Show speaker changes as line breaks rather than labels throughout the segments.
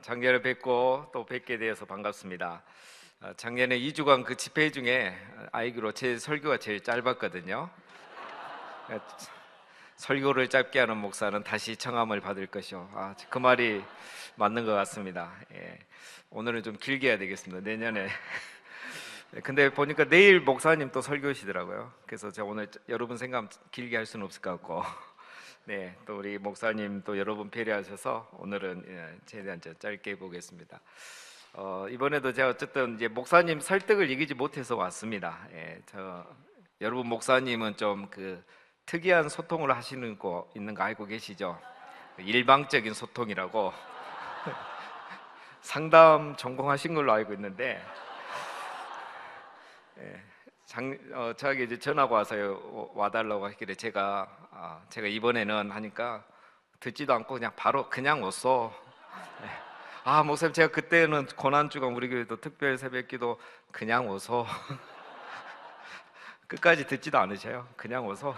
작년에 뵙고 또 뵙게 되어서 반갑습니다. 작년에 2주간 그 집회 중에 알기로 제 설교가 제일 짧았거든요. 설교를 짧게 하는 목사는 다시 청함을 받을 것이요. 그 말이 맞는 것 같습니다. 예. 오늘은 좀 길게 해야 되겠습니다. 내년에. 근데 보니까 내일 목사님 또 설교시더라고요. 그래서 제가 오늘 여러분 생각 길게 할 수는 없을 것 같고, 네, 또 우리 목사님 또 여러분 배려하셔서 오늘은 최대한 짧게 해보겠습니다. 이번에도 제가 어쨌든 이제 목사님 설득을 이기지 못해서 왔습니다. 여러분 목사님은 좀 그 특이한 소통을 하시는 거 있는 거 알고 계시죠? 일방적인 소통이라고 상담 전공하신 걸로 알고 있는데, 저에게 이제 전화가 와서요, 와달라고 하길래 제가 이번에는 하니까 듣지도 않고 그냥 바로 그냥 왔어. 목사님, 제가 그때는 고난주간 우리 교회도 특별 새벽기도 그냥 와서 끝까지 듣지도 않으셔요. 그냥 와서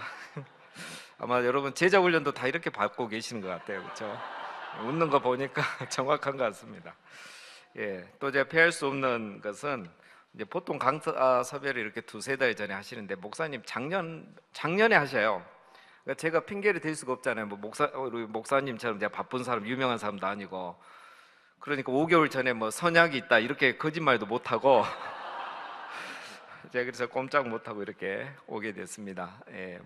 아마 여러분 제자 훈련도 다 이렇게 받고 계시는 것 같아요, 그렇죠? 웃는 거 보니까 정확한 것 같습니다. 또 제가 피할 수 없는 것은 이제 보통 강사 섭외를 이렇게 두세 달 전에 하시는데 목사님 작년에 하셔요. 그러니까 제가 핑계를 댈 수가 없잖아요. 뭐 우리 목사님처럼 제가 바쁜 사람, 유명한 사람도 아니고, 그러니까 5개월 전에 뭐 선약이 있다 이렇게 거짓말도 못 하고 제가 그래서 꼼짝 못 하고 이렇게 오게 됐습니다.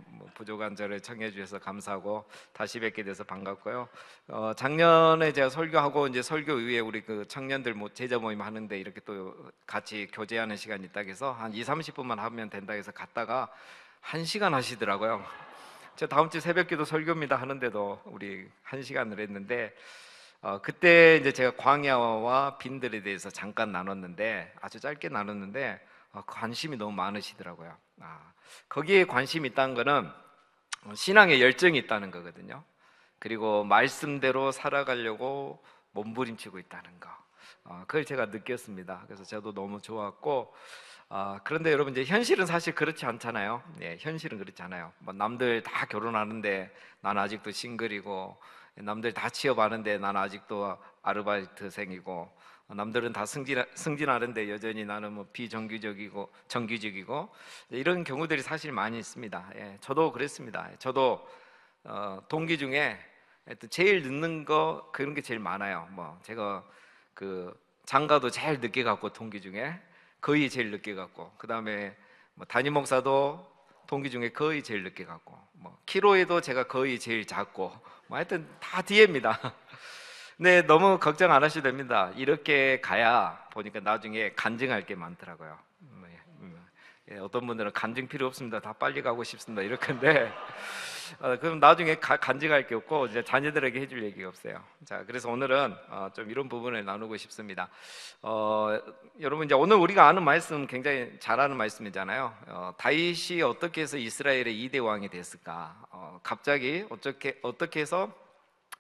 뭐 부족한 저를 청해 주셔서 감사하고 다시 뵙게 돼서 반갑고요. 작년에 제가 설교하고 이제 설교 이후에 우리 그 청년들 제자 모임 하는데 이렇게 또 같이 교제하는 시간이 있다 해서 한 2-30분만 하면 된다 해서 갔다가 1시간 하시더라고요. 제가 다음 주 새벽기도 설교입니다 하는데도 우리 1시간을 했는데, 그때 이제 제가 광야와 빈들에 대해서 잠깐 나눴는데, 아주 짧게 나눴는데 관심이 너무 많으시더라고요. 거기에 관심이 있다는 거는 신앙에 열정이 있다는 거거든요. 그리고 말씀대로 살아가려고 몸부림치고 있다는 거, 그걸 제가 느꼈습니다. 그래서 저도 너무 좋았고, 그런데 여러분, 이제 현실은 사실 그렇지 않잖아요. 현실은 그렇지 않아요. 뭐 남들 다 결혼하는데 난 아직도 싱글이고, 남들 다 취업하는데 난 아직도 아르바이트생이고, 남들은 다 승진하는데 여전히 나는 뭐 비정규직이고 정규직이고, 이런 경우들이 사실 많이 있습니다. 저도 그랬습니다. 저도 동기 중에 제일 늦는 거 그런 게 제일 많아요. 뭐 제가 그 장가도 제일 늦게 갔고, 동기 중에 거의 제일 늦게 갔고, 그 다음에 뭐 담임 목사도 동기 중에 거의 제일 늦게 갔고, 뭐 키로에도 제가 거의 제일 작고, 뭐 하여튼 다 뒤에입니다. 네, 너무 걱정 안 하셔도 됩니다. 이렇게 가야 보니까 나중에 간증할 게 많더라고요. 어떤 분들은 간증 필요 없습니다, 다 빨리 가고 싶습니다 이렇게인데, 그럼 나중에 간증할 게 없고 이제 자녀들에게 해줄 얘기가 없어요. 자, 그래서 오늘은 좀 이런 부분을 나누고 싶습니다. 여러분, 이제 오늘 우리가 아는 말씀 굉장히 잘 아는 말씀이잖아요. 다윗이 어떻게 해서 이스라엘의 2대 왕이 됐을까? 갑자기 어떻게 해서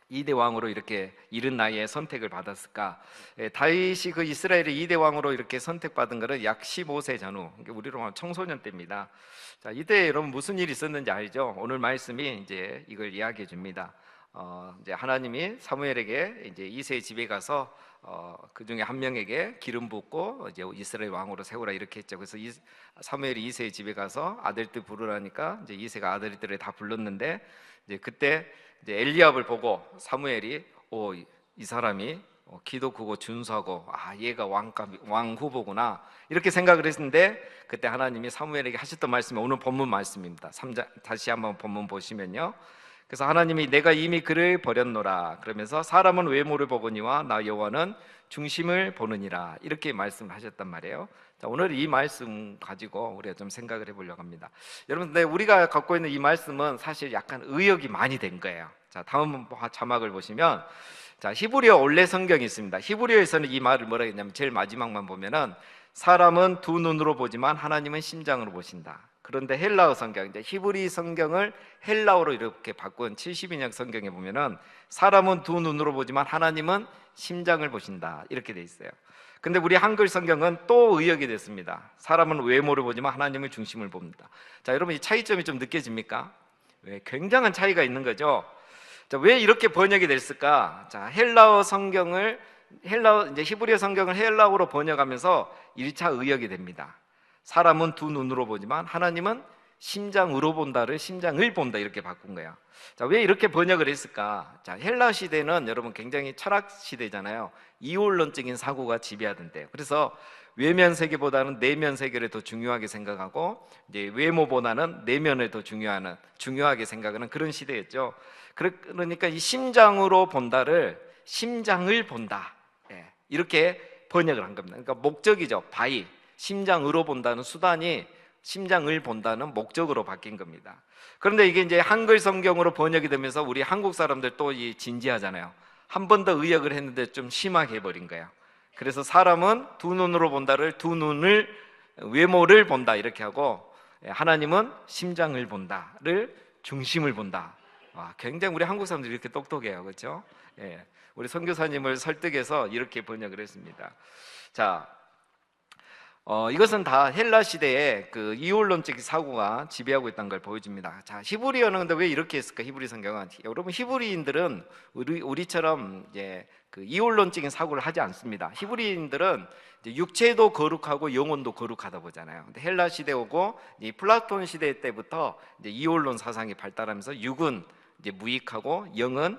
2대 왕으로 이렇게 이른 나이에 선택을 받았을까? 다윗이 그 이스라엘의 2대 왕으로 이렇게 선택받은 것은 약 15세 전후, 우리로 말하면 청소년 때입니다. 자, 이때 여러분 무슨 일이 있었는지 알죠? 오늘 말씀이 이제 이걸 이야기해 줍니다. 이제 하나님이 사무엘에게 이제 이새의 집에 가서 그 중에 한 명에게 기름 붓고 이제 이스라엘 왕으로 세우라 이렇게 했죠. 그래서 사무엘이 이새의 집에 가서 아들들 부르라니까 이제 이새가 아들들을 다 불렀는데, 이제 그때 이제 엘리압을 보고 사무엘이 이 사람이 기도 크고 준수하고, 얘가 왕 후보구나 이렇게 생각을 했는데, 그때 하나님이 사무엘에게 하셨던 말씀이 오늘 본문 말씀입니다. 3장 다시 한번 본문 보시면요, 그래서 하나님이 내가 이미 그를 버렸노라 그러면서 사람은 외모를 보거니와 나 여호와는 중심을 보느니라 이렇게 말씀을 하셨단 말이에요. 자, 오늘 이 말씀 가지고 우리가 좀 생각을 해보려고 합니다. 여러분, 우리가 갖고 있는 이 말씀은 사실 약간 의역이 많이 된 거예요. 자, 다음 자막을 보시면, 자, 히브리어 원래 성경이 있습니다. 히브리어에서는 이 말을 뭐라 했냐면, 제일 마지막만 보면은 사람은 두 눈으로 보지만 하나님은 심장으로 보신다. 그런데 헬라어 성경, 이제 히브리 성경을 헬라어로 이렇게 바꾼 72년 성경에 보면은 사람은 두 눈으로 보지만 하나님은 심장을 보신다 이렇게 돼 있어요. 근데 우리 한글 성경은 또 의역이 됐습니다. 사람은 외모를 보지만 하나님을 중심을 봅니다. 자, 여러분, 이 차이점이 좀 느껴집니까? 굉장한 차이가 있는 거죠. 자, 왜 이렇게 번역이 됐을까? 자, 헬라어 성경을 이제 히브리어 성경을 헬라어로 번역하면서 1차 의역이 됩니다. 사람은 두 눈으로 보지만 하나님은 심장으로 본다를 심장을 본다 이렇게 바꾼 거예요. 자, 왜 이렇게 번역을 했을까? 자, 헬라 시대는 여러분 굉장히 철학 시대잖아요. 이원론적인 사고가 지배하던데요. 그래서 외면 세계보다는 내면 세계를 더 중요하게 생각하고 이제 외모보다는 내면을 더 중요하게 생각하는 그런 시대였죠. 그러니까 이 심장으로 본다를 심장을 본다. 예, 이렇게 번역을 한 겁니다. 그러니까 목적이죠. 바이 심장으로 본다는 수단이 심장을 본다는 목적으로 바뀐 겁니다. 그런데 이게 이제 한글 성경으로 번역이 되면서 우리 한국 사람들 또 진지하잖아요. 한 번 더 의역을 했는데 좀 심하게 해버린 거예요. 그래서 사람은 두 눈으로 본다를 두 눈을 외모를 본다 이렇게 하고, 하나님은 심장을 본다를 중심을 본다. 굉장히 우리 한국 사람들이 이렇게 똑똑해요, 그렇죠? 예, 우리 선교사님을 설득해서 이렇게 번역을 했습니다. 자, 이것은 다 헬라 시대에 그 이원론적 사고가 지배하고 있다는 걸 보여줍니다. 자, 히브리어는 근데 왜 이렇게 했을까? 히브리 성경은 여러분 히브리인들은 우리처럼 이제 그 이원론적인 사고를 하지 않습니다. 히브리인들은 이제 육체도 거룩하고 영혼도 거룩하다 보잖아요. 근데 헬라 시대 오고 이 플라톤 시대 때부터 이제 이원론 사상이 발달하면서 육은 이제 무익하고 영은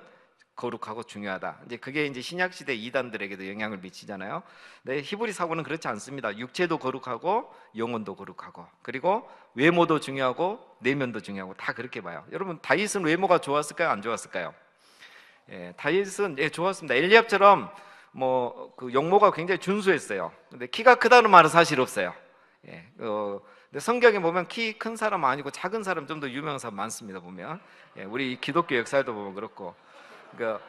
거룩하고 중요하다. 이제 그게 이제 신약 시대 이단들에게도 영향을 미치잖아요. 네, 히브리 사고는 그렇지 않습니다. 육체도 거룩하고 영혼도 거룩하고 그리고 외모도 중요하고 내면도 중요하고 다 그렇게 봐요. 여러분 다윗은 외모가 좋았을까요? 안 좋았을까요? 예, 다윗은 좋았습니다. 엘리압처럼 그 용모가 굉장히 준수했어요. 근데 키가 크다는 말은 사실 없어요. 예, 근데 성경에 보면 키 큰 사람 아니고 작은 사람 좀 더 유명한 사람 많습니다. 보면 우리 기독교 역사에도 보면 그렇고. 그러니까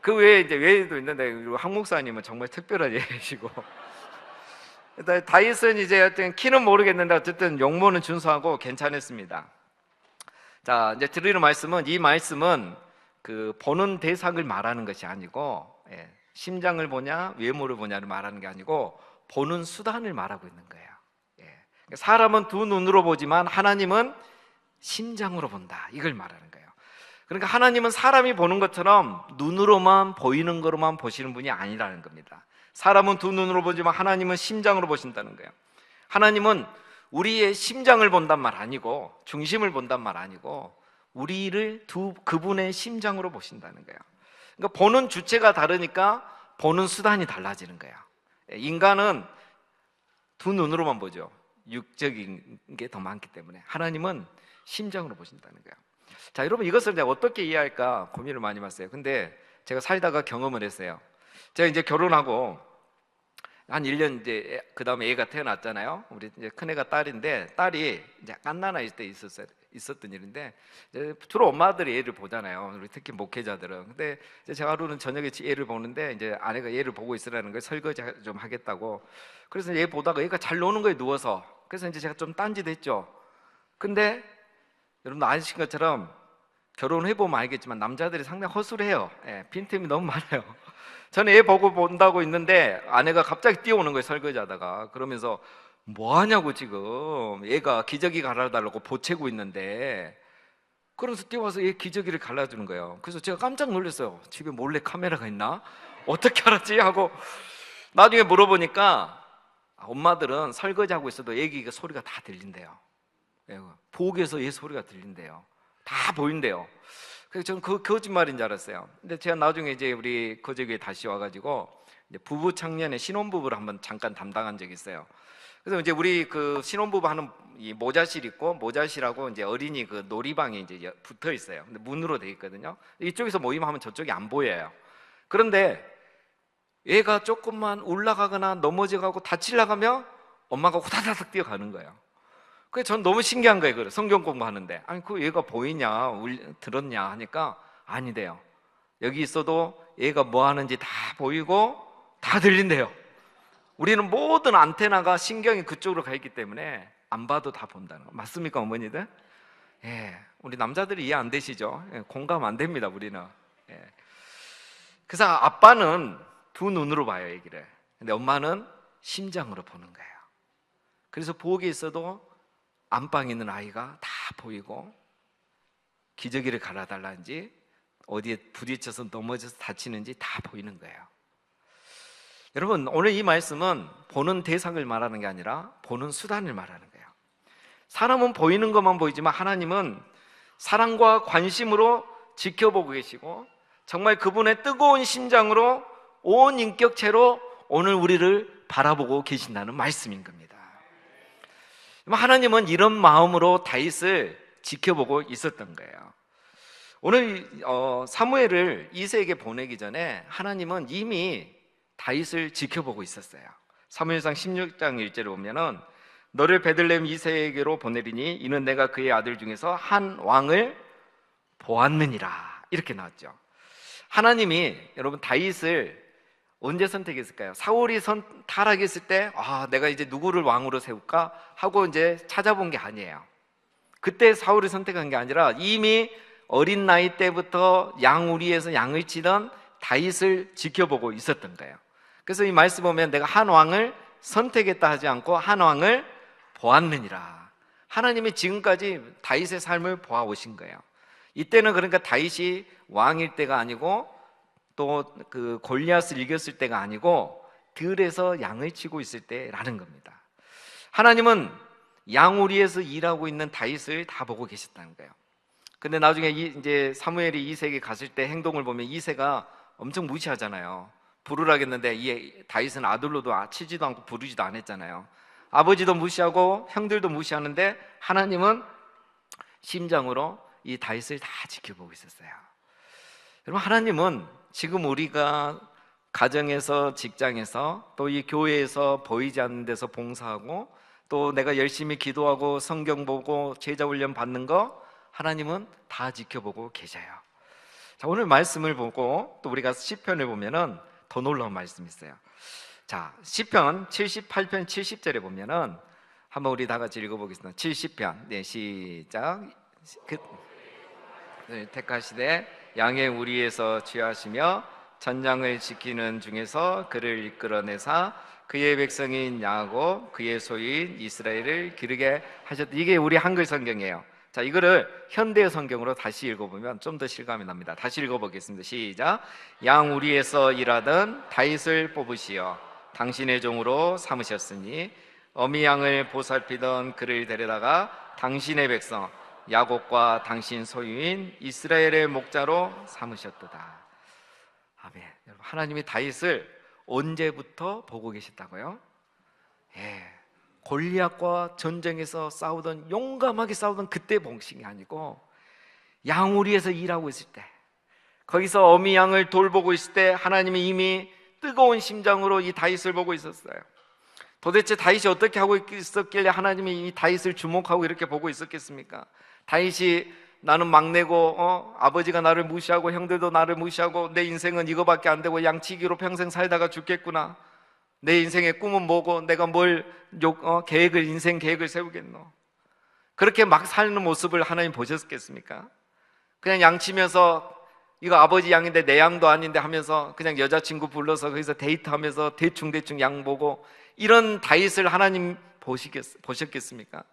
그 외에 이제 외에도 있는데 한 목사님은 정말 특별한 예시고. 다윗은 이제 어떤 키는 모르겠는데 어쨌든 용모는 준수하고 괜찮았습니다. 자, 이제 드리는 말씀은 이 말씀은 그 보는 대상을 말하는 것이 아니고, 심장을 보냐 외모를 보냐를 말하는 게 아니고 보는 수단을 말하고 있는 거예요. 사람은 두 눈으로 보지만 하나님은 심장으로 본다 이걸 말하는 거예요. 그러니까 하나님은 사람이 보는 것처럼 눈으로만 보이는 거로만 보시는 분이 아니라는 겁니다. 사람은 두 눈으로 보지만 하나님은 심장으로 보신다는 거예요. 하나님은 우리의 심장을 본단 말 아니고 중심을 본단 말 아니고 우리를 그분의 심장으로 보신다는 거예요. 그러니까 보는 주체가 다르니까 보는 수단이 달라지는 거예요. 인간은 두 눈으로만 보죠. 육적인 게 더 많기 때문에 하나님은 심장으로 보신다는 거예요. 자, 여러분 이것을 이제 어떻게 이해할까 고민을 많이 했어요. 근데 제가 살다가 경험을 했어요. 제가 이제 결혼하고 한 1년 이제 그 다음에 애가 태어났잖아요. 우리 이제 큰애가 딸인데 딸이 이제 갓난아기 때 있었던 일인데 주로 엄마들이 애를 보잖아요. 우리 특히 목회자들은. 근데 이제 제가 하루는 저녁에 애를 보는데 이제 아내가 애를 보고 있으라는 걸 설거지 좀 하겠다고. 그래서 얘 보다가 얘가 잘 노는 거에 누워서. 그래서 이제 제가 좀 딴짓했죠. 근데 여러분 아시는 것처럼 결혼해보면 알겠지만 남자들이 상당히 허술해요. 빈틈이 너무 많아요. 저는 애 보고 본다고 있는데 아내가 갑자기 뛰어오는 거예요. 설거지하다가. 그러면서 뭐 하냐고 지금 얘가 기저귀 갈아달라고 보채고 있는데, 그러면서 뛰어와서 얘 기저귀를 갈아주는 거예요. 그래서 제가 깜짝 놀랐어요. 집에 몰래 카메라가 있나? 어떻게 알았지? 하고 나중에 물어보니까 엄마들은 설거지하고 있어도 애기가 소리가 다 들린대요. 부엌에서 얘 소리가 들린대요. 다 보인대요. 그래서 저는 그 거짓말인 줄 알았어요. 근데 제가 나중에 이제 우리 거제교에 다시 와가지고 이제 부부 청년의 신혼부부를 한번 잠깐 담당한 적이 있어요. 그래서 이제 우리 그 신혼부부 하는 이 모자실 있고 모자실하고 이제 어린이 그 놀이방이 이제 붙어 있어요. 근데 문으로 돼 있거든요. 이쪽에서 모임하면 저쪽이 안 보여요. 그런데 얘가 조금만 올라가거나 넘어져가고 다치려고 하면 엄마가 후다다닥 뛰어가는 거예요. 그래서 전 너무 신기한 거예요. 그래 성경 공부하는데 아니 그 얘가 보이냐 들었냐 하니까 아니래요. 여기 있어도 얘가 뭐 하는지 다 보이고 다 들린대요. 우리는 모든 안테나가 신경이 그쪽으로 가 있기 때문에 안 봐도 다 본다는 거 맞습니까 어머니들? 우리 남자들이 이해 안 되시죠? 공감 안 됩니다 우리는. 그래서 아빠는 두 눈으로 봐요 얘기를. 근데 엄마는 심장으로 보는 거예요. 그래서 부엌에 있어도 안방에 있는 아이가 다 보이고 기저귀를 갈아달라는지 어디에 부딪혀서 넘어져서 다치는지 다 보이는 거예요. 여러분, 오늘 이 말씀은 보는 대상을 말하는 게 아니라 보는 수단을 말하는 거예요. 사람은 보이는 것만 보이지만 하나님은 사랑과 관심으로 지켜보고 계시고 정말 그분의 뜨거운 심장으로 온 인격체로 오늘 우리를 바라보고 계신다는 말씀인 겁니다. 하나님은 이런 마음으로 다윗을 지켜보고 있었던 거예요. 오늘 사무엘을 이새에게 보내기 전에 하나님은 이미 다윗을 지켜보고 있었어요. 사무엘상 16장 1절에 보면은 너를 베들레헴 이새에게로 보내리니 이는 내가 그의 아들 중에서 한 왕을 보았느니라, 이렇게 나왔죠. 하나님이 여러분 다윗을 언제 선택했을까요? 사울이 타락했을 때 내가 이제 누구를 왕으로 세울까 하고 이제 찾아본 게 아니에요. 그때 사울을 선택한 게 아니라 이미 어린 나이 때부터 양우리에서 양을 치던 다윗을 지켜보고 있었던 거예요. 그래서 이 말씀 보면 내가 한 왕을 선택했다 하지 않고 한 왕을 보았느니라. 하나님이 지금까지 다윗의 삶을 보아오신 거예요. 이때는 그러니까 다윗이 왕일 때가 아니고 또 그 골리앗을 이겼을 때가 아니고 들에서 양을 치고 있을 때라는 겁니다. 하나님은 양우리에서 일하고 있는 다윗을 다 보고 계셨다는 거예요. 근데 나중에 이제 사무엘이 이새에게 갔을 때 행동을 보면 이새가 엄청 무시하잖아요. 부르라겠는데 이 다윗은 아들로도 치지도 않고 부르지도 않았잖아요. 아버지도 무시하고 형들도 무시하는데 하나님은 심장으로 이 다윗을 다 지켜보고 있었어요. 여러분, 하나님은 지금 우리가 가정에서, 직장에서, 또 이 교회에서 보이지 않는 데서 봉사하고 또 내가 열심히 기도하고 성경 보고 제자 훈련 받는 거 하나님은 다 지켜보고 계셔요. 자, 오늘 말씀을 보고 또 우리가 시편을 보면은 더 놀라운 말씀이 있어요. 자, 시편 78편 70절에 보면은 한번 우리 다 같이 읽어보겠습니다. 70편, 네, 시작. 택하시되 양의 우리에서 취하시며 전장을 지키는 중에서 그를 이끌어내사 그의 백성인 야곱 그의 소유인 이스라엘을 기르게 하셨다. 이게 우리 한글 성경이에요. 자, 이거를 현대 성경으로 다시 읽어보면 좀 더 실감이 납니다. 다시 읽어보겠습니다. 시작. 양 우리에서 일하던 다윗을 뽑으시어 당신의 종으로 삼으셨으니 어미 양을 보살피던 그를 데려다가 당신의 백성 야곱과 당신 소유인 이스라엘의 목자로 삼으셨도다. 아멘. 여러분, 하나님이 다윗을 언제부터 보고 계셨다고요? 골리앗과 전쟁에서 싸우던, 용감하게 싸우던 그때 봉신이 아니고 양우리에서 일하고 있을 때, 거기서 어미 양을 돌보고 있을 때 하나님이 이미 뜨거운 심장으로 이 다윗을 보고 있었어요. 도대체 다윗이 어떻게 하고 있었길래 하나님이 이 다윗을 주목하고 이렇게 보고 있었겠습니까? 다윗이 나는 막내고 아버지가 나를 무시하고 형들도 나를 무시하고 내 인생은 이거밖에 안 되고 양치기로 평생 살다가 죽겠구나. 내 인생의 꿈은 뭐고 내가 뭘 인생 계획을 세우겠노. 그렇게 막 사는 모습을 하나님 보셨겠습니까? 그냥 양치면서 이거 아버지 양인데 내 양도 아닌데 하면서 그냥 여자친구 불러서 거기서 데이트하면서 대충 양 보고 이런 다윗을 하나님 보셨겠습니까?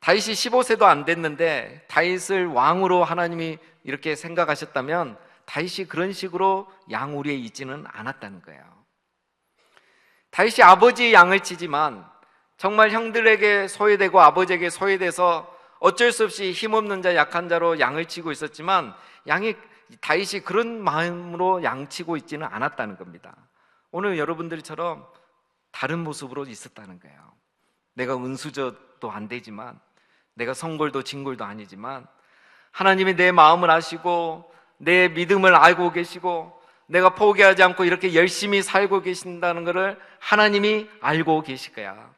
다윗이 15세도 안 됐는데 다윗을 왕으로 하나님이 이렇게 생각하셨다면 다윗이 그런 식으로 양우리에 있지는 않았다는 거예요. 다윗이 아버지의 양을 치지만 정말 형들에게 소외되고 아버지에게 소외돼서 어쩔 수 없이 힘없는 자, 약한 자로 양을 치고 있었지만 다윗이 그런 마음으로 양치고 있지는 않았다는 겁니다. 오늘 여러분들처럼 다른 모습으로 있었다는 거예요. 내가 은수저도 안 되지만, 내가 성골도 진골도 아니지만 하나님이 내 마음을 아시고 내 믿음을 알고 계시고 내가 포기하지 않고 이렇게 열심히 살고 계신다는 것을 하나님이 알고 계실 거야.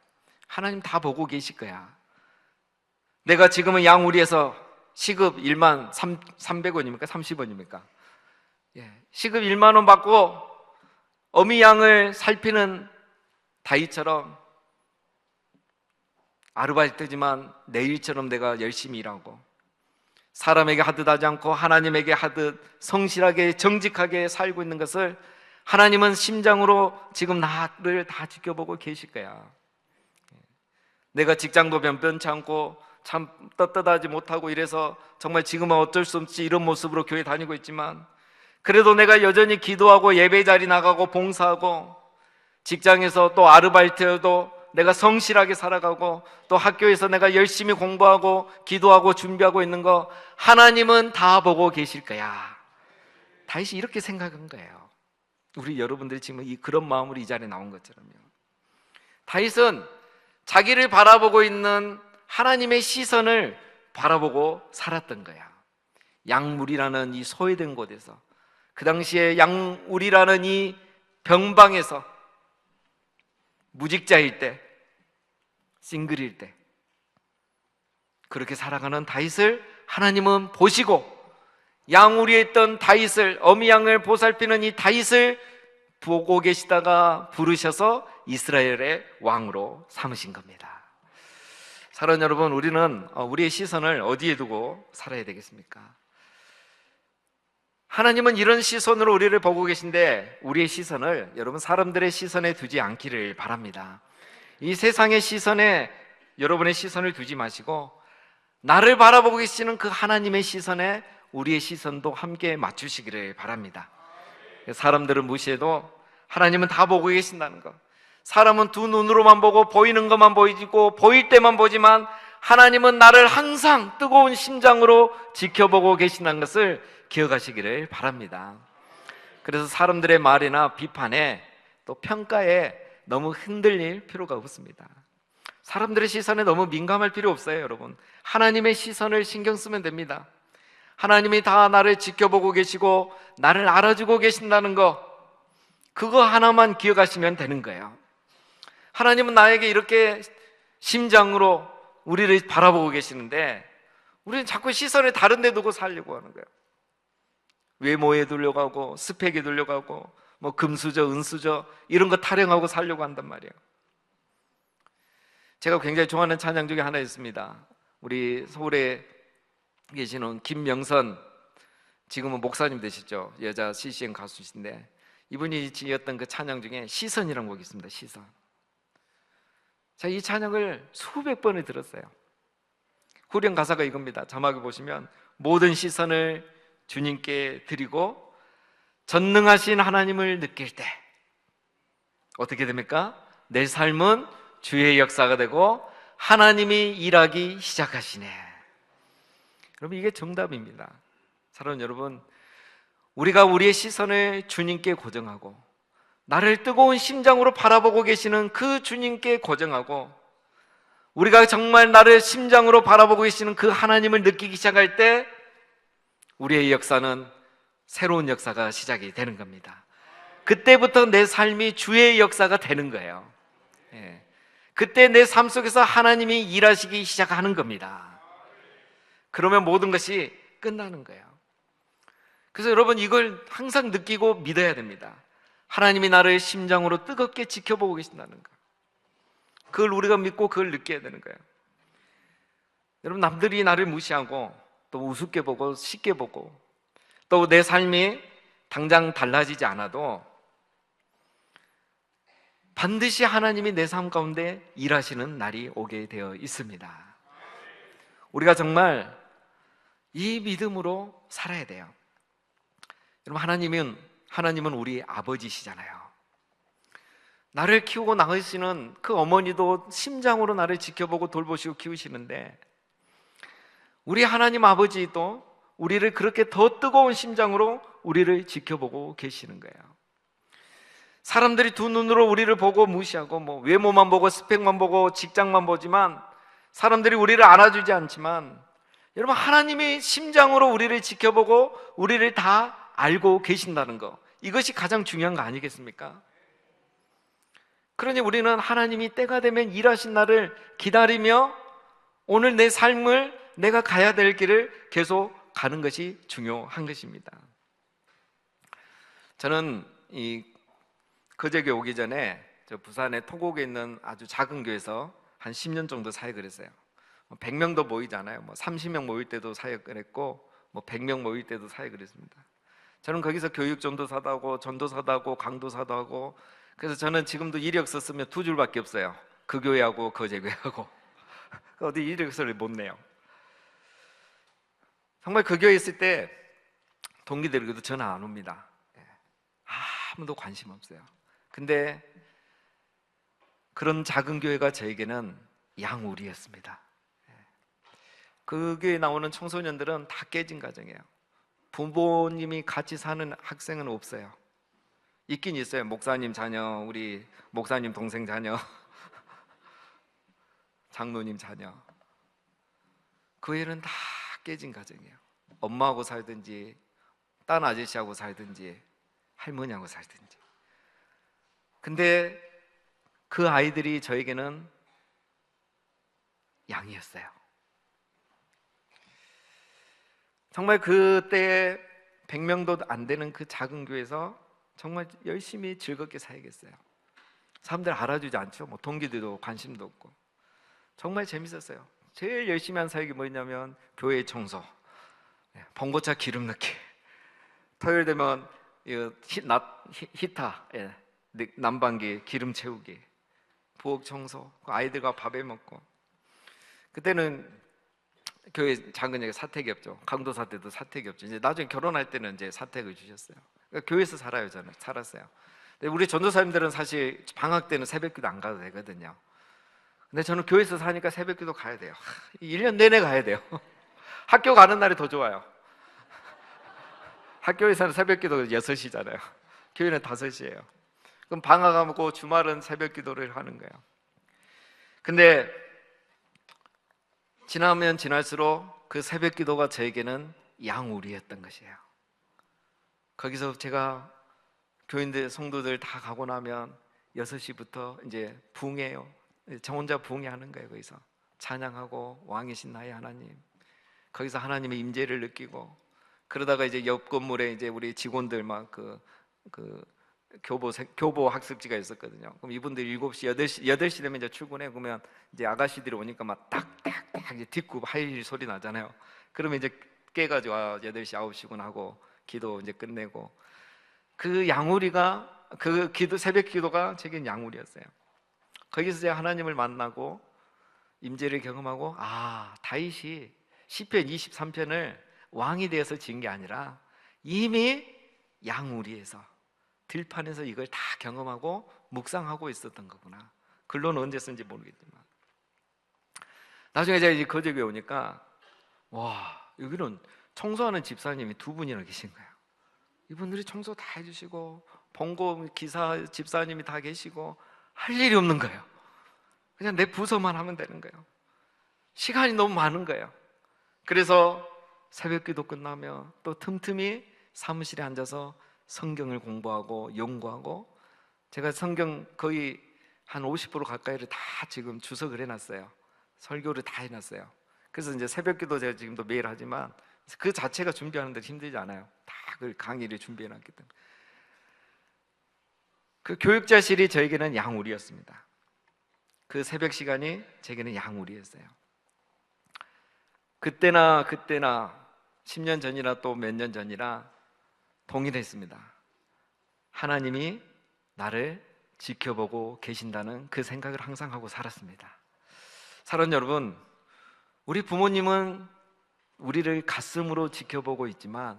하나님 다 보고 계실 거야. 내가 지금은 양우리에서 시급 1만 300원입니까? 30원입니까? 시급 1만 원 받고 어미 양을 살피는 다윗처럼 아르바이트지만 내 일처럼 내가 열심히 일하고 사람에게 하듯 하지 않고 하나님에게 하듯 성실하게 정직하게 살고 있는 것을 하나님은 심장으로 지금 나를 다 지켜보고 계실 거야. 내가 직장도 변변치 않고 참 떳떳하지 못하고 이래서 정말 지금은 어쩔 수 없이 이런 모습으로 교회 다니고 있지만 그래도 내가 여전히 기도하고 예배 자리 나가고 봉사하고 직장에서 또 아르바이트여도 내가 성실하게 살아가고 또 학교에서 내가 열심히 공부하고 기도하고 준비하고 있는 거 하나님은 다 보고 계실 거야. 다윗이 이렇게 생각한 거예요. 우리 여러분들이 지금 그런 마음으로 이 자리에 나온 것처럼요. 다윗은 자기를 바라보고 있는 하나님의 시선을 바라보고 살았던 거야. 양물이라는 이 소외된 곳에서, 그 당시에 양울이라는 이 병방에서 무직자일 때, 싱글일 때 그렇게 살아가는 다윗을 하나님은 보시고 양우리에 있던 다윗을, 어미 양을 보살피는 이 다윗을 보고 계시다가 부르셔서 이스라엘의 왕으로 삼으신 겁니다. 사랑하는 여러분, 우리는 우리의 시선을 어디에 두고 살아야 되겠습니까? 하나님은 이런 시선으로 우리를 보고 계신데 우리의 시선을 여러분 사람들의 시선에 두지 않기를 바랍니다. 이 세상의 시선에 여러분의 시선을 두지 마시고 나를 바라보고 계시는 그 하나님의 시선에 우리의 시선도 함께 맞추시기를 바랍니다. 사람들은 무시해도 하나님은 다 보고 계신다는 것, 사람은 두 눈으로만 보고 보이는 것만 보이고 보일 때만 보지만 하나님은 나를 항상 뜨거운 심장으로 지켜보고 계신다는 것을 기억하시기를 바랍니다. 그래서 사람들의 말이나 비판에 또 평가에 너무 흔들릴 필요가 없습니다. 사람들의 시선에 너무 민감할 필요 없어요. 여러분, 하나님의 시선을 신경 쓰면 됩니다. 하나님이 다 나를 지켜보고 계시고 나를 알아주고 계신다는 거, 그거 하나만 기억하시면 되는 거예요. 하나님은 나에게 이렇게 심장으로 우리를 바라보고 계시는데 우리는 자꾸 시선을 다른 데 두고 살려고 하는 거예요. 외모에 두려고 하고 스펙에 두려고 하고 뭐 금수저 은수저 이런 거 타령하고 살려고 한단 말이에요. 제가 굉장히 좋아하는 찬양 중에 하나 있습니다. 우리 서울에 계시는 김명선, 지금은 목사님 되시죠. 여자 CCM 가수이신데 이분이 지었던 그 찬양 중에 시선이라는 곡이 있습니다. 시선. 제가 이 찬양을 수백 번을 들었어요. 후렴 가사가 이겁니다. 자막을 보시면 모든 시선을 주님께 드리고 전능하신 하나님을 느낄 때 어떻게 됩니까? 내 삶은 주의 역사가 되고 하나님이 일하기 시작하시네. 여러분, 이게 정답입니다. 사랑하는 여러분, 우리가 우리의 시선을 주님께 고정하고 나를 뜨거운 심장으로 바라보고 계시는 그 주님께 고정하고 우리가 정말 나를 심장으로 바라보고 계시는 그 하나님을 느끼기 시작할 때 우리의 역사는 새로운 역사가 시작이 되는 겁니다. 그때부터 내 삶이 주의 역사가 되는 거예요. 그때 내 삶 속에서 하나님이 일하시기 시작하는 겁니다. 그러면 모든 것이 끝나는 거예요. 그래서 여러분, 이걸 항상 느끼고 믿어야 됩니다. 하나님이 나를 심장으로 뜨겁게 지켜보고 계신다는 거, 그걸 우리가 믿고 그걸 느껴야 되는 거예요. 여러분, 남들이 나를 무시하고 또 우습게 보고 쉽게 보고 또 내 삶이 당장 달라지지 않아도 반드시 하나님이 내 삶 가운데 일하시는 날이 오게 되어 있습니다. 우리가 정말 이 믿음으로 살아야 돼요. 여러분, 하나님은 우리 아버지시잖아요. 나를 키우고 낳으시는 그 어머니도 심장으로 나를 지켜보고 돌보시고 키우시는데 우리 하나님 아버지도 우리를 그렇게 더 뜨거운 심장으로 우리를 지켜보고 계시는 거예요. 사람들이 두 눈으로 우리를 보고 무시하고 뭐 외모만 보고 스펙만 보고 직장만 보지만 사람들이 우리를 알아주지 않지만 여러분, 하나님이 심장으로 우리를 지켜보고 우리를 다 알고 계신다는 거, 이것이 가장 중요한 거 아니겠습니까? 그러니 우리는 하나님이 때가 되면 일하신 날을 기다리며 오늘 내 삶을 내가 가야 될 길을 계속 가는 것이 중요한 것입니다. 저는 이 거제교회 오기 전에 저 부산의 토곡에 있는 아주 작은 교회에서 한 10년 정도 사역을 했어요. 100명도 모이잖아요. 뭐 30명 모일 때도 사역을 했고 뭐 100명 모일 때도 사역을 했습니다. 저는 거기서 교육 전도사도 하고 전도사도 하고 강도사도 하고, 그래서 저는 지금도 이력서 쓰면 두 줄밖에 없어요. 그 교회하고 거제교회하고 어디 이력서를 못 내요. 정말 그 교회에 있을 때 동기들에게도 전화 안 옵니다. 아무도 관심 없어요. 근데 그런 작은 교회가 저에게는 양우리였습니다. 그 교회에 나오는 청소년들은 다 깨진 가정이에요. 부모님이 같이 사는 학생은 없어요. 있긴 있어요. 목사님 자녀, 우리 목사님 동생 자녀, 장로님 자녀. 그 외에는 다 깨진 가정이에요. 엄마하고 살든지 딴 아저씨하고 살든지 할머니하고 살든지. 근데 그 아이들이 저에게는 양이었어요. 정말 그때 100명도 안 되는 그 작은 교회에서 정말 열심히 즐겁게 살겠어요. 사람들 알아주지 않죠. 뭐 동기들도 관심도 없고. 정말 재밌었어요. 제일 열심히 한 사역이 뭐였냐면 교회 청소, 봉고차 기름 넣기, 토요일 되면 히타, 난방기 기름 채우기, 부엌 청소, 아이들과 밥해 먹고. 그때는 교회 작은 얘기 사택이 없죠. 강도사 때도 사택이 없죠. 이제 나중에 결혼할 때는 이제 사택을 주셨어요. 그러니까 교회에서 살아요. 저는 살았어요. 근데 우리 전도사님들은 사실 방학 때는 새벽기도 안 가도 되거든요. 근데 저는 교회에서 사니까 새벽기도 가야 돼요. 1년 내내 가야 돼요. 학교 가는 날이 더 좋아요. 학교에서는 새벽기도 6시잖아요. 교회는 5시예요. 그럼 방학하고 주말은 새벽기도를 하는 거예요. 근데 지나면 지날수록 그 새벽기도가 저에게는 양우리였던 것이에요. 거기서 제가 교인들, 성도들 다 가고 나면 6시부터 이제 부흥해요. 저 혼자 부흥하는 거예요. 거기서 찬양하고 왕이신 나의 하나님, 거기서 하나님의 임재를 느끼고, 그러다가 이제 옆 건물에 이제 우리 직원들 막 그 교보 학습지가 있었거든요. 그럼 이분들 7시, 8시 되면 이제 출근해. 그러면 이제 아가씨들이 오니까 막 딱딱딱 이제 뒷굽 하이힐 소리 나잖아요. 그러면 이제 깨가지고 8시, 9시군 하고 기도 이제 끝내고. 그 양우리가, 그 기도, 새벽 기도가 제겐 양우리였어요. 거기서 제가 하나님을 만나고 임재를 경험하고, 다윗이 시편 23편을 왕이 되어서 지은 게 아니라 이미 양우리에서, 들판에서 이걸 다 경험하고 묵상하고 있었던 거구나. 글로는 언제 쓴지 모르겠지만. 나중에 제가 이제 거제교에 오니까, 와, 여기는 청소하는 집사님이 2분이나 계신 거예요. 이분들이 청소 다 해주시고, 봉고 기사 집사님이 다 계시고, 할 일이 없는 거예요. 그냥 내 부서만 하면 되는 거예요. 시간이 너무 많은 거예요. 그래서 새벽 기도 끝나면 또 틈틈이 사무실에 앉아서 성경을 공부하고 연구하고, 제가 성경 거의 한 50% 가까이를 다 지금 주석을 해놨어요. 설교를 다 해놨어요. 그래서 이제 새벽 기도 제가 지금도 매일 하지만 그 자체가 준비하는 데 힘들지 않아요. 다 그 강의를 준비해놨기 때문에. 그 교육자실이 저에게는 양우리였습니다. 그 새벽 시간이 제게는 양우리였어요. 그때나 10년 전이나 또 몇 년 전이나 동일했습니다. 하나님이 나를 지켜보고 계신다는 그 생각을 항상 하고 살았습니다. 사랑하는 여러분, 우리 부모님은 우리를 가슴으로 지켜보고 있지만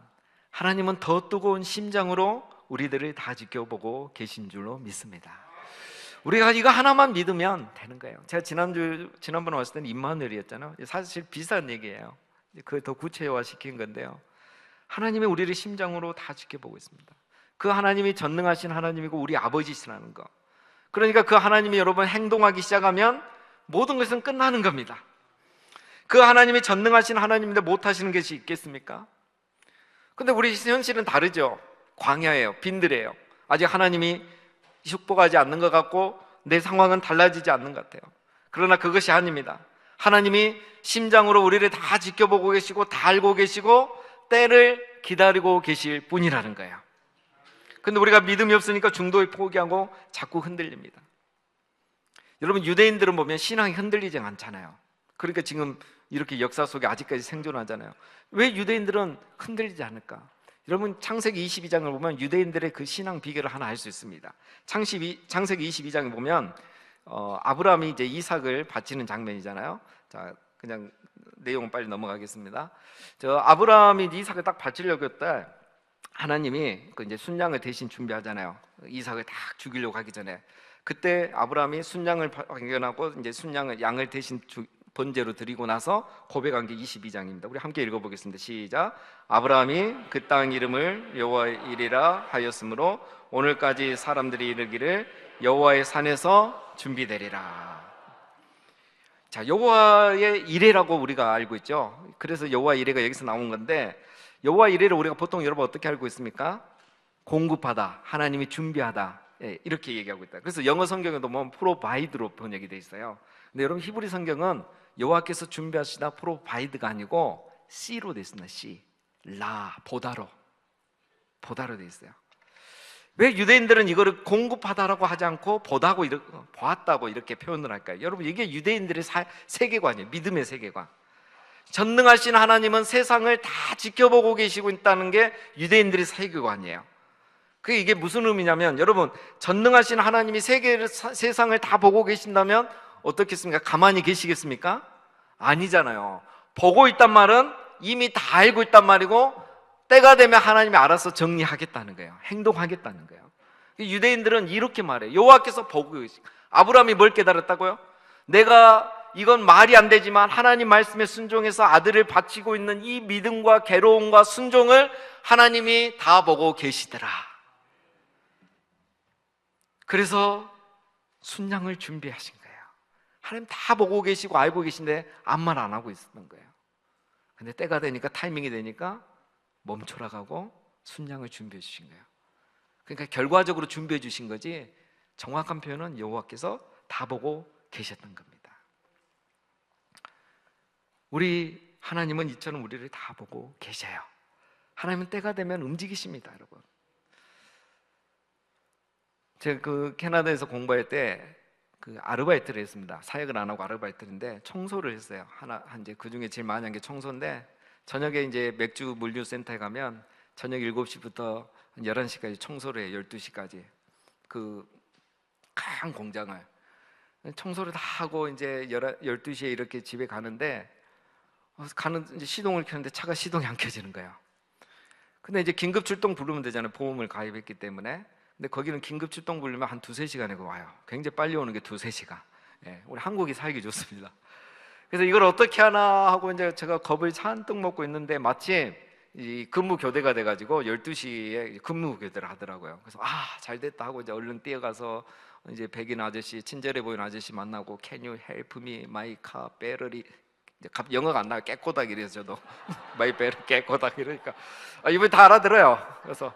하나님은 더 뜨거운 심장으로 우리들을 다 지켜보고 계신 줄로 믿습니다. 우리가 이거 하나만 믿으면 되는 거예요. 제가 지난번에 왔을 때는 임마누엘이었잖아요. 사실 비슷한 얘기예요. 그걸 더 구체화 시킨 건데요. 하나님이 우리를 심장으로 다 지켜보고 있습니다. 그 하나님이 전능하신 하나님이고 우리 아버지시라는 거. 그러니까 그 하나님이 여러분 행동하기 시작하면 모든 것은 끝나는 겁니다. 그 하나님이 전능하신 하나님인데 못하시는 것이 있겠습니까? 근데 우리 현실은 다르죠. 광야예요. 빈들이에요. 아직 하나님이 축복하지 않는 것 같고 내 상황은 달라지지 않는 것 같아요. 그러나 그것이 아닙니다. 하나님이 심장으로 우리를 다 지켜보고 계시고 다 알고 계시고 때를 기다리고 계실 분이라는 거예요. 근데 우리가 믿음이 없으니까 중도에 포기하고 자꾸 흔들립니다. 여러분, 유대인들은 보면 신앙이 흔들리지 않잖아요. 그러니까 지금 이렇게 역사 속에 아직까지 생존하잖아요. 왜 유대인들은 흔들리지 않을까? 여러분, 창세기 22장을 보면 유대인들의 그 신앙 비결을 하나 알 수 있습니다. 창세기 22장에 보면 아브라함이 이제 이삭을 바치는 장면이잖아요. 자, 그냥 내용은 빨리 넘어가겠습니다. 아브라함이 이삭을 딱 바치려고 했을 때 하나님이 그 이제 순양을 대신 준비하잖아요. 이삭을 딱 죽이려고 하기 전에. 그때 아브라함이 순양을 발견하고 이제 양을 대신 번제로 드리고 나서 고백한 게 22장입니다. 우리 함께 읽어보겠습니다. 시작. 아브라함이 그 땅 이름을 여호와이리라 하였으므로 오늘까지 사람들이 이르기를 여호와의 산에서 준비되리라. 자, 여호와의 이레라고 우리가 알고 있죠. 그래서 여호와 이레가 여기서 나온 건데, 여호와 이레를 우리가 보통 여러분 어떻게 알고 있습니까? 공급하다, 하나님이 준비하다, 이렇게 얘기하고 있다. 그래서 영어 성경에도 보면 프로바이드로 번역이 돼 있어요. 근데 여러분 히브리 성경은 여호와께서 준비하시다 프로바이드가 아니고 C로 돼 있습니다. C, 라, 보다로 돼 있어요. 왜 유대인들은 이거를 공급하다라고 하지 않고 보다고 보았다고 이렇게 표현을 할까요? 여러분 이게 유대인들의 세계관이에요. 믿음의 세계관. 전능하신 하나님은 세상을 다 지켜보고 계시고 있다는 게 유대인들의 세계관이에요. 이게 무슨 의미냐면, 여러분 전능하신 하나님이 세상을 다 보고 계신다면 어떻겠습니까? 가만히 계시겠습니까? 아니잖아요. 보고 있단 말은 이미 다 알고 있단 말이고, 때가 되면 하나님이 알아서 정리하겠다는 거예요. 행동하겠다는 거예요. 유대인들은 이렇게 말해요. 여호와께서 보고 계시고. 아브라함이 뭘 깨달았다고요? 내가 이건 말이 안 되지만 하나님 말씀에 순종해서 아들을 바치고 있는 이 믿음과 괴로움과 순종을 하나님이 다 보고 계시더라. 그래서 순양을 준비하신 거예요. 하나님 다 보고 계시고 알고 계신데 아무 말 안 하고 있었던 거예요. 근데 때가 되니까, 타이밍이 되니까 멈춰라 가고 순양을 준비해 주신 거예요. 그러니까 결과적으로 준비해 주신 거지, 정확한 표현은 여호와께서 다 보고 계셨던 겁니다. 우리 하나님은 이처럼 우리를 다 보고 계셔요. 하나님은 때가 되면 움직이십니다, 여러분. 제가 캐나다에서 공부할 때 아르바이트를 했습니다. 사역을 안 하고 아르바이트인데 청소를 했어요. 이제 그 중에 제일 많이 한 게 청소인데, 저녁에 이제 맥주 물류 센터에 가면 저녁 7시부터 11시까지 청소를 해요. 12시까지. 큰 공장을 청소를 다 하고 이제 12시에 이렇게 집에 가는데, 이제 시동을 켰는데 차가 시동이 안 켜지는 거예요. 근데 이제 긴급 출동 부르면 되잖아요. 보험을 가입했기 때문에. 근데 거기는 긴급 출동 부르면 한 2-3시간에 와요. 굉장히 빨리 오는 게 2-3시간. 우리 한국이 살기 좋습니다. 그래서 이걸 어떻게 하나 하고 이제 제가 겁을 잔뜩 먹고 있는데, 마침 이 근무 교대가 돼가지고 12시에 근무 교대를 하더라고요. 그래서 잘 됐다 하고 이제 얼른 뛰어가서 이제 백인 아저씨, 친절해 보이는 아저씨 만나고 Can you help me? My car battery. 영어가 안 나요. 깨꼬닥 이래서 저도 My battery 깨꼬닥 이러니까 이분이 다 알아들어요. 그래서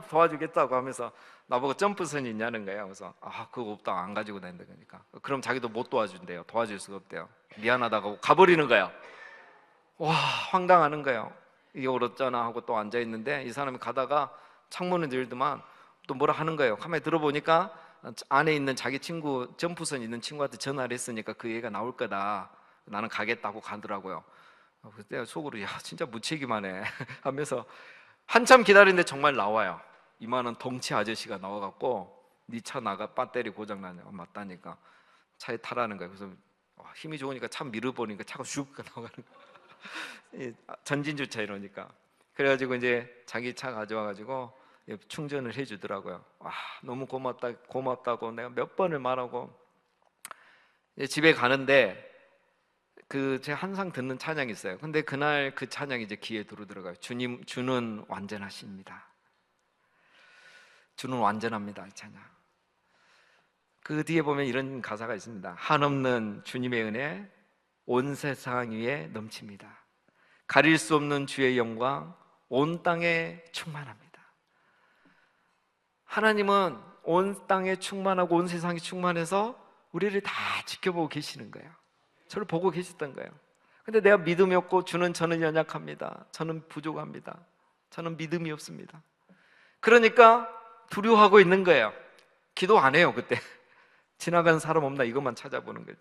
도와주겠다고 하면서 나보고 점프선이 있냐는 거예요. 그래서 그거 없다, 안 가지고 다닌다. 그러니까 그럼 자기도 못 도와준대요. 도와줄 수가 없대요. 미안하다고 가버리는 거예요. 와, 황당하는 거예요. 이게 어렵잖아 하고 또 앉아 있는데, 이 사람이 가다가 창문을 열더만 또 뭐라 하는 거예요. 가만히 들어보니까 안에 있는 자기 친구, 점프선 있는 친구한테 전화를 했으니까 그 얘기가 나올 거다. 나는 가겠다고 가더라고요. 그때 속으로 진짜 무책임하네 하면서 한참 기다리는데 정말 나와요. 이만한 덩치 아저씨가 나와갖고 네 차 나가, 배터리 고장나냐. 맞다니까. 차에 타라는 거예요. 그래서 힘이 좋으니까 차 밀어버리니까 차가 슉 나가는 거예요. 전진 주차 이러니까. 그래가지고 이제 자기 차 가져와가지고 충전을 해주더라고요. 너무 고맙다고 내가 몇 번을 말하고 집에 가는데, 제가 항상 듣는 찬양이 있어요. 근데 그날 그 찬양이 이제 귀에 들어가요. 주는 완전하십니다. 주는 완전합니다. 이 찬양. 그 뒤에 보면 이런 가사가 있습니다. 한없는 주님의 은혜 온 세상 위에 넘칩니다. 가릴 수 없는 주의 영광 온 땅에 충만합니다. 하나님은 온 땅에 충만하고 온 세상에 충만해서 우리를 다 지켜보고 계시는 거예요. 저를 보고 계셨던 거예요. 근데 내가 믿음이 없고 저는 연약합니다. 저는 부족합니다. 저는 믿음이 없습니다. 그러니까 두려워하고 있는 거예요. 기도 안 해요. 그때 지나가는 사람 없나 이것만 찾아보는 거지.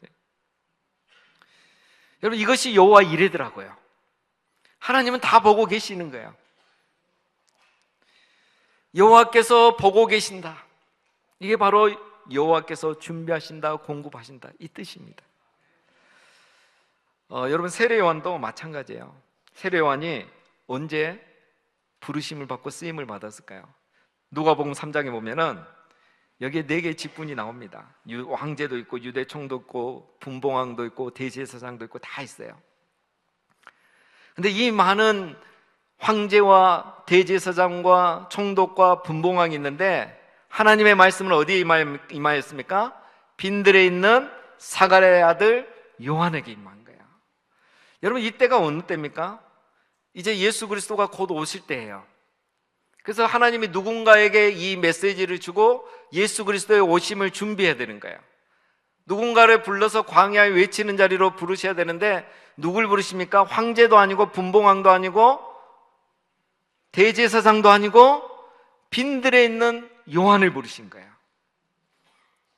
여러분, 이것이 여호와 이레더라고요. 하나님은 다 보고 계시는 거예요. 여호와께서 보고 계신다. 이게 바로 여호와께서 준비하신다, 공급하신다, 이 뜻입니다. 여러분, 세례요한도 마찬가지예요. 세례요한이 언제 부르심을 받고 쓰임을 받았을까요? 누가복음 3장에 보면은 여기에 4개의 직분이 나옵니다. 황제도 있고 유대총도 있고 분봉왕도 있고 대제사장도 있고 다 있어요. 근데 이 많은 황제와 대제사장과 총독과 분봉왕이 있는데 하나님의 말씀은 어디에 임하였습니까? 빈들에 있는 사가랴의 아들 요한에게 임한 거예요. 여러분, 이때가 어느 때입니까? 이제 예수 그리스도가 곧 오실 때예요. 그래서 하나님이 누군가에게 이 메시지를 주고 예수 그리스도의 오심을 준비해야 되는 거예요. 누군가를 불러서 광야에 외치는 자리로 부르셔야 되는데 누굴 부르십니까? 황제도 아니고 분봉왕도 아니고 대제사장도 아니고 빈들에 있는 요한을 부르신 거예요.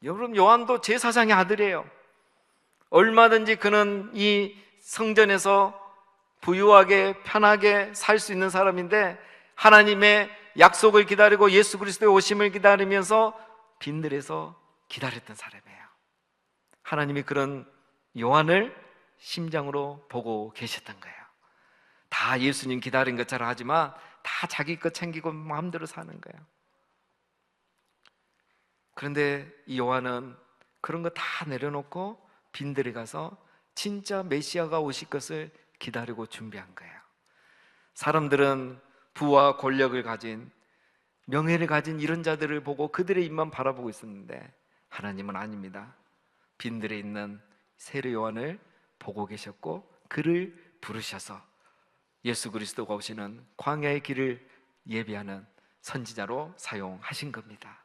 여러분, 요한도 제사장의 아들이에요. 얼마든지 그는 이 성전에서 부유하게 편하게 살 수 있는 사람인데 하나님의 약속을 기다리고 예수 그리스도의 오심을 기다리면서 빈들에서 기다렸던 사람이에요. 하나님이 그런 요한을 심장으로 보고 계셨던 거예요. 다 예수님 기다린 것처럼 하지만 다 자기 것 챙기고 마음대로 사는 거예요. 그런데 이 요한은 그런 거 다 내려놓고 빈들에 가서 진짜 메시아가 오실 것을 기다리고 준비한 거예요. 사람들은 부와 권력을 가진, 명예를 가진 이런 자들을 보고 그들의 입만 바라보고 있었는데 하나님은 아닙니다. 빈들에 있는 세례 요한을 보고 계셨고 그를 부르셔서 예수 그리스도가 오시는 광야의 길을 예비하는 선지자로 사용하신 겁니다.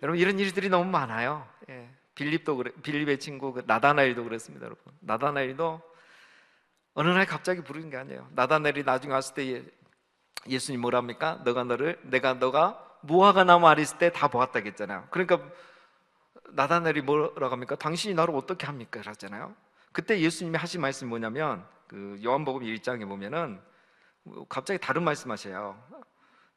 여러분, 이런 일들이 너무 많아요. 빌립의 친구 나다나엘도 그랬습니다. 여러분, 나다나엘도 어느 날 갑자기 부르는 게 아니에요. 나다나엘이 나중에 왔을 때 예수님 뭐라 합니까? 너가 무화과 나무 아래 있을 때 다 보았다 했잖아요. 그러니까 나다나엘이 뭐라고 합니까? 당신이 나를 어떻게 합니까? 그랬잖아요. 그때 예수님이 하신 말씀이 뭐냐면 요한복음 1장에 보면은 갑자기 다른 말씀하셔요.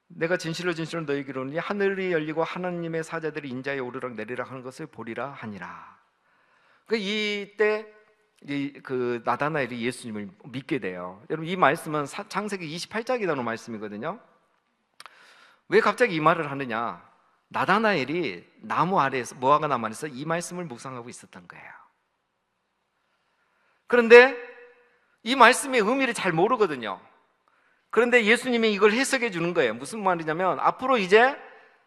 내가 진실로 너희에게 이르노니 하늘이 열리고 하나님의 사자들이 인자에 오르락 내리락 하는 것을 보리라 하니라. 이때 나다나엘이 예수님을 믿게 돼요. 여러분, 이 말씀은 창세기 28장에 나오는 말씀이거든요. 왜 갑자기 이 말을 하느냐? 나다나엘이 나무 아래에서, 무화과 나무 아래에서 이 말씀을 묵상하고 있었던 거예요. 그런데 이 말씀의 의미를 잘 모르거든요. 그런데 예수님이 이걸 해석해 주는 거예요. 무슨 말이냐면 앞으로 이제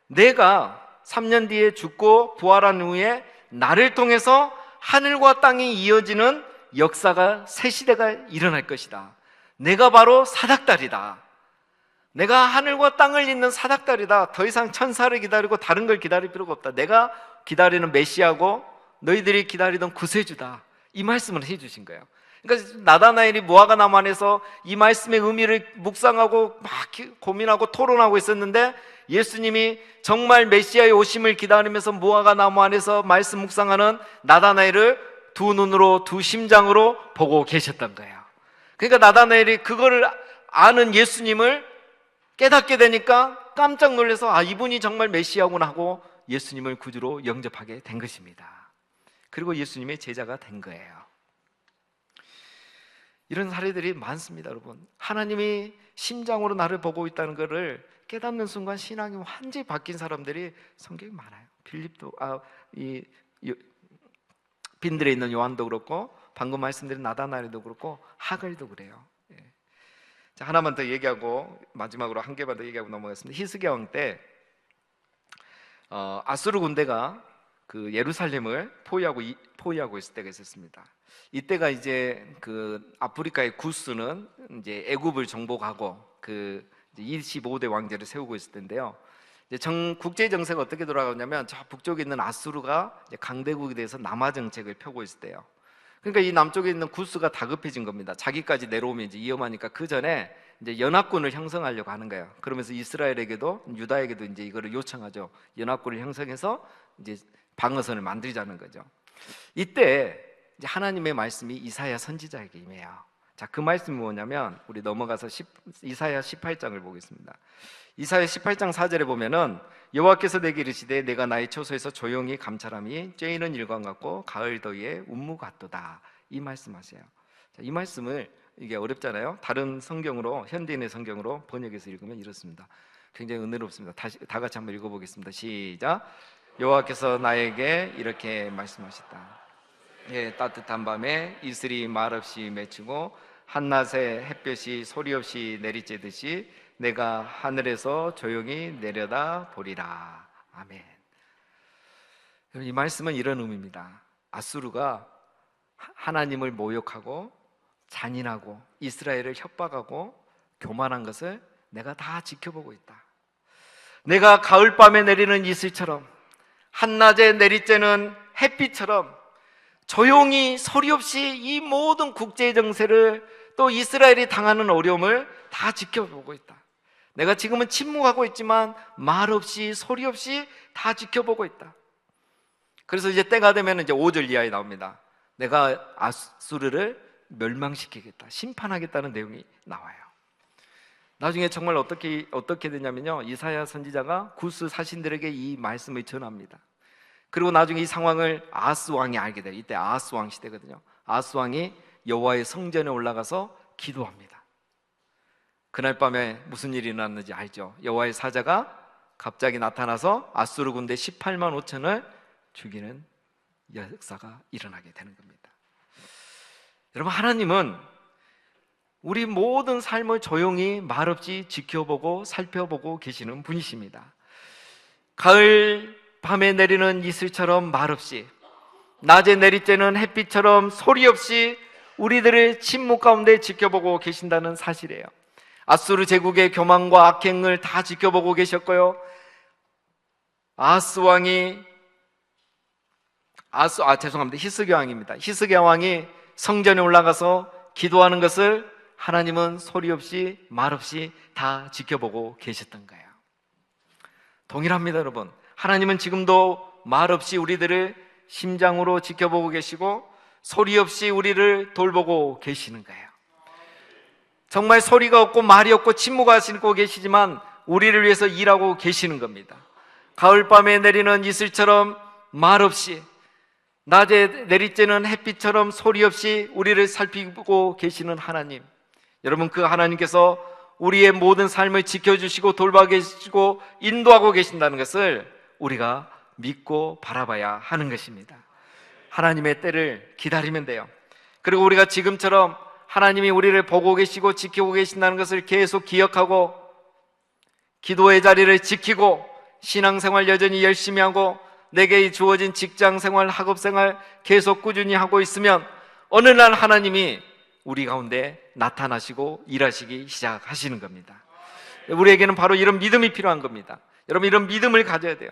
내가 3년 뒤에 죽고 부활한 후에 나를 통해서 하늘과 땅이 이어지는 역사가 새 시대가 일어날 것이다. 내가 바로 사닥다리다. 내가 하늘과 땅을 잇는 사닥다리다. 더 이상 천사를 기다리고 다른 걸 기다릴 필요가 없다. 내가 기다리는 메시아고 너희들이 기다리던 구세주다. 이 말씀을 해주신 거예요. 그러니까 나다나엘이 무화과 나무 안에서 이 말씀의 의미를 묵상하고 막 고민하고 토론하고 있었는데 예수님이 정말 메시아의 오심을 기다리면서 무화과 나무 안에서 말씀 묵상하는 나다나엘을 두 눈으로, 두 심장으로 보고 계셨던 거예요. 그러니까 나다나엘이 그거를 아는 예수님을 깨닫게 되니까 깜짝 놀라서 이분이 정말 메시아구나 하고 예수님을 구주로 영접하게 된 것입니다. 그리고 예수님의 제자가 된 거예요. 이런 사례들이 많습니다. 여러분, 하나님이 심장으로 나를 보고 있다는 것을 깨닫는 순간 신앙이 완전히 바뀐 사람들이 성경에 많아요. 빌립도 빈들에 있는 요한도 그렇고 방금 말씀드린 나다나엘도 그렇고 하글도 그래요. 자, 하나만 더 얘기하고 마지막으로 한 개만 더 얘기하고 넘어가겠습니다. 히스기야 왕 때 아수르 군대가 예루살렘을 포위하고 있을 때가 있었습니다. 이때가 이제 아프리카의 구스는 이제 애굽을 정복하고 25대 왕제를 세우고 있을 텐데요. 이제 국제 정세가 어떻게 돌아가냐면 저 북쪽에 있는 아수르가 이제 강대국에 대해서 남하 정책을 펴고 있을 때요. 그러니까 이 남쪽에 있는 구스가 다급해진 겁니다. 자기까지 내려오면 이제 위험하니까 그 전에 이제 연합군을 형성하려고 하는 거예요. 그러면서 이스라엘에게도 유다에게도 이제 이거를 요청하죠. 연합군을 형성해서 이제 방어선을 만들자는 거죠. 이때 이제 하나님의 말씀이 이사야 선지자에게 임해요. 자, 그 말씀이 뭐냐면 우리 넘어가서 이사야 18장을 보겠습니다. 이사야 18장 4절에 보면은 여호와께서 내게 이르시되 내가 나의 처소에서 조용히 감찰함이 쬐이는 일광 같고 가을 더위에 운무 같도다. 이 말씀하세요. 자, 이 말씀을 이게 어렵잖아요. 다른 성경으로 현대인의 성경으로 번역해서 읽으면 이렇습니다. 굉장히 은혜롭습니다. 다 같이 한번 읽어보겠습니다. 시작. 여호와께서 나에게 이렇게 말씀하셨다. 예, 따뜻한 밤에 이슬이 말없이 맺히고 한낮에 햇볕이 소리 없이 내리쬐듯이 내가 하늘에서 조용히 내려다 보리라. 아멘. 이 말씀은 이런 의미입니다. 아수르가 하나님을 모욕하고 잔인하고 이스라엘을 협박하고 교만한 것을 내가 다 지켜보고 있다. 내가 가을밤에 내리는 이슬처럼 한낮에 내리쬐는 햇빛처럼 조용히 소리 없이 이 모든 국제 정세를 또 이스라엘이 당하는 어려움을 다 지켜보고 있다. 내가 지금은 침묵하고 있지만 말 없이 소리 없이 다 지켜보고 있다. 그래서 이제 때가 되면 이제 5절 이하에 나옵니다. 내가 아수르를 멸망시키겠다, 심판하겠다는 내용이 나와요. 나중에 정말 어떻게 되냐면요, 이사야 선지자가 구스 사신들에게 이 말씀을 전합니다. 그리고 나중에 이 상황을 아하스 왕이 알게 돼요. 이때 아하스 왕 시대거든요. 아하스 왕이 여호와의 성전에 올라가서 기도합니다. 그날 밤에 무슨 일이 일어났는지 알죠? 여호와의 사자가 갑자기 나타나서 아수르 군대 18만 5천을 죽이는 역사가 일어나게 되는 겁니다. 여러분, 하나님은 우리 모든 삶을 조용히 말없이 지켜보고 살펴보고 계시는 분이십니다. 가을 밤에 내리는 이슬처럼 말없이, 낮에 내리쬐는 햇빛처럼 소리 없이 우리들을 침묵 가운데 지켜보고 계신다는 사실이에요. 아수르 제국의 교만과 악행을 다 지켜보고 계셨고요, 히스기야 왕입니다. 히스기야 왕이 성전에 올라가서 기도하는 것을 하나님은 소리 없이 말 없이 다 지켜보고 계셨던 거예요. 동일합니다, 여러분. 하나님은 지금도 말 없이 우리들을 심장으로 지켜보고 계시고 소리 없이 우리를 돌보고 계시는 거예요. 정말 소리가 없고 말이 없고 침묵하시고 계시지만 우리를 위해서 일하고 계시는 겁니다. 가을밤에 내리는 이슬처럼 말 없이, 낮에 내리쬐는 햇빛처럼 소리 없이 우리를 살피고 계시는 하나님, 여러분, 그 하나님께서 우리의 모든 삶을 지켜주시고 돌봐 계시고 인도하고 계신다는 것을 우리가 믿고 바라봐야 하는 것입니다. 하나님의 때를 기다리면 돼요. 그리고 우리가 지금처럼 하나님이 우리를 보고 계시고 지키고 계신다는 것을 계속 기억하고 기도의 자리를 지키고 신앙생활 여전히 열심히 하고 내게 주어진 직장생활, 학업생활 계속 꾸준히 하고 있으면 어느 날 하나님이 우리 가운데 나타나시고 일하시기 시작하시는 겁니다. 우리에게는 바로 이런 믿음이 필요한 겁니다. 여러분, 이런 믿음을 가져야 돼요.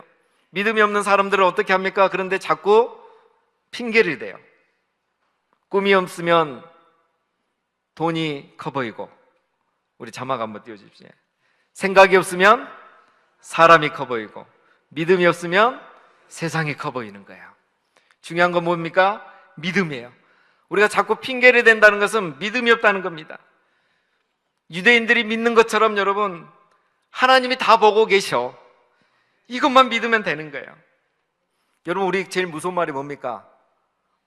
믿음이 없는 사람들은 어떻게 합니까? 그런데 자꾸 핑계를 대요. 꿈이 없으면 돈이 커 보이고, 우리 자막 한번 띄워주십시오. 생각이 없으면 사람이 커 보이고, 믿음이 없으면 세상이 커 보이는 거예요. 중요한 건 뭡니까? 믿음이에요. 우리가 자꾸 핑계를 댄다는 것은 믿음이 없다는 겁니다. 유대인들이 믿는 것처럼 여러분, 하나님이 다 보고 계셔, 이것만 믿으면 되는 거예요. 여러분, 우리 제일 무서운 말이 뭡니까?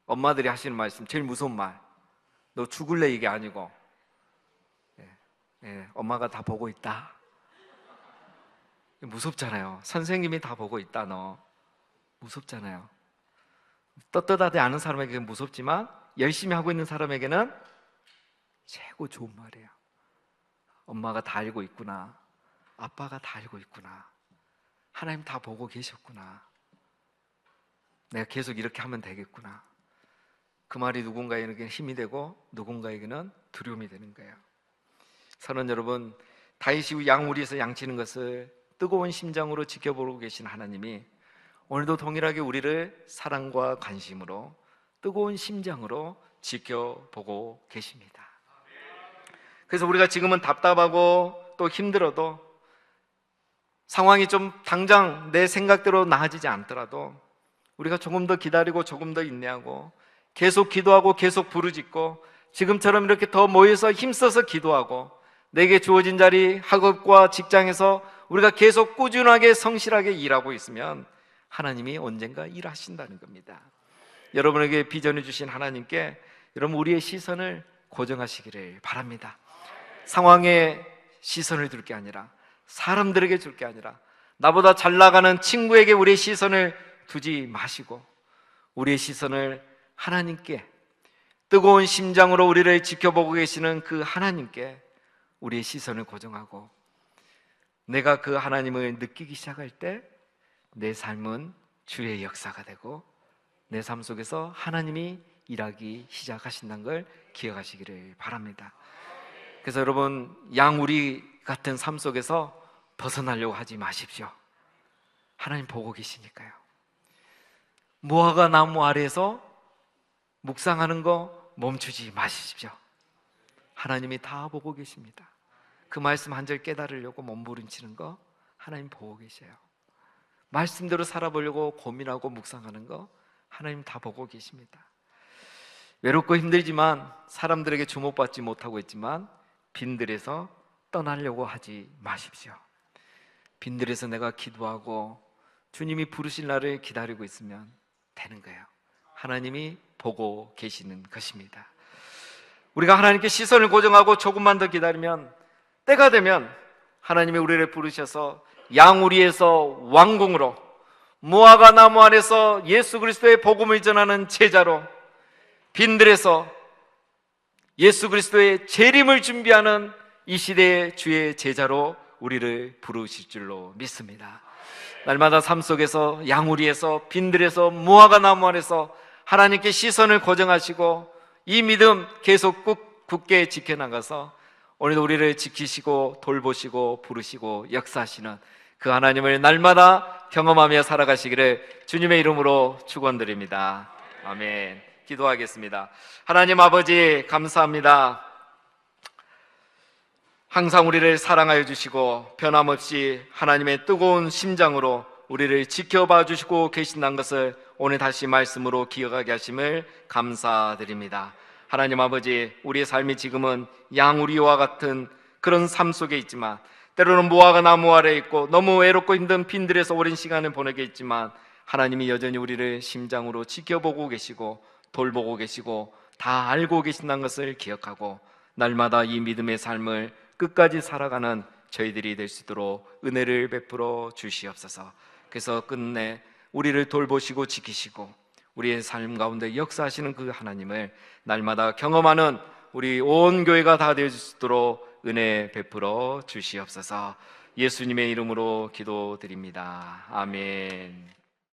엄마들이 하시는 말씀, 제일 무서운 말, 너 죽을래, 이게 아니고 엄마가 다 보고 있다. 무섭잖아요. 선생님이 다 보고 있다, 너 무섭잖아요. 떳떳하지 않은 사람에게 무섭지만 열심히 하고 있는 사람에게는 최고 좋은 말이에요. 엄마가 다 알고 있구나, 아빠가 다 알고 있구나, 하나님 다 보고 계셨구나, 내가 계속 이렇게 하면 되겠구나. 그 말이 누군가에게는 힘이 되고 누군가에게는 두려움이 되는 거예요. 사랑하는 여러분, 다윗이 양우리에서 양치는 것을 뜨거운 심장으로 지켜보고 계신 하나님이 오늘도 동일하게 우리를 사랑과 관심으로 뜨거운 심장으로 지켜보고 계십니다. 그래서 우리가 지금은 답답하고 또 힘들어도, 상황이 좀 당장 내 생각대로 나아지지 않더라도 우리가 조금 더 기다리고 조금 더 인내하고 계속 기도하고 계속 부르짖고 지금처럼 이렇게 더 모여서 힘써서 기도하고 내게 주어진 자리, 학업과 직장에서 우리가 계속 꾸준하게 성실하게 일하고 있으면 하나님이 언젠가 일하신다는 겁니다. 여러분에게 비전해 주신 하나님께 여러분, 우리의 시선을 고정하시기를 바랍니다. 상황에 시선을 둘 게 아니라, 사람들에게 줄 게 아니라, 나보다 잘 나가는 친구에게 우리의 시선을 두지 마시고 우리의 시선을 하나님께, 뜨거운 심장으로 우리를 지켜보고 계시는 그 하나님께 우리의 시선을 고정하고, 내가 그 하나님을 느끼기 시작할 때 내 삶은 주의 역사가 되고 내 삶 속에서 하나님이 일하기 시작하신다는 걸 기억하시기를 바랍니다. 그래서 여러분, 양우리 같은 삶 속에서 벗어나려고 하지 마십시오. 하나님 보고 계시니까요. 무화과 나무 아래에서 묵상하는 거 멈추지 마십시오. 하나님이 다 보고 계십니다. 그 말씀 한 절 깨달으려고 몸부림치는 거 하나님 보고 계셔요. 말씀대로 살아보려고 고민하고 묵상하는 거 하나님 다 보고 계십니다. 외롭고 힘들지만, 사람들에게 주목받지 못하고 있지만 빈들에서 떠나려고 하지 마십시오. 빈들에서 내가 기도하고 주님이 부르실 날을 기다리고 있으면 되는 거예요. 하나님이 보고 계시는 것입니다. 우리가 하나님께 시선을 고정하고 조금만 더 기다리면, 때가 되면 하나님이 우리를 부르셔서 양우리에서 왕궁으로, 무화과 나무 아래서 예수 그리스도의 복음을 전하는 제자로, 빈들에서 예수 그리스도의 재림을 준비하는 이 시대의 주의 제자로 우리를 부르실 줄로 믿습니다. 날마다 삶 속에서 양우리에서, 빈들에서, 무화과 나무 아래서 하나님께 시선을 고정하시고 이 믿음 계속 굳게 지켜나가서 오늘도 우리를 지키시고 돌보시고 부르시고 역사하시는 그 하나님을 날마다 경험하며 살아가시기를 주님의 이름으로 축원드립니다. 아멘. 기도하겠습니다. 하나님 아버지, 감사합니다. 항상 우리를 사랑하여 주시고 변함없이 하나님의 뜨거운 심장으로 우리를 지켜봐 주시고 계신다는 것을 오늘 다시 말씀으로 기억하게 하심을 감사드립니다. 하나님 아버지, 우리의 삶이 지금은 양우리와 같은 그런 삶 속에 있지만, 때로는 무화과 나무 아래에 있고 너무 외롭고 힘든 빈들에서 오랜 시간을 보내게 있지만, 하나님이 여전히 우리를 심장으로 지켜보고 계시고 돌보고 계시고 다 알고 계신다는 것을 기억하고 날마다 이 믿음의 삶을 끝까지 살아가는 저희들이 될 수 있도록 은혜를 베풀어 주시옵소서. 그래서 끝내 우리를 돌보시고 지키시고 우리의 삶 가운데 역사하시는 그 하나님을 날마다 경험하는 우리 온 교회가 다 되어 줄 수 있도록 은혜 베풀어 주시옵소서. 예수님의 이름으로 기도드립니다. 아멘.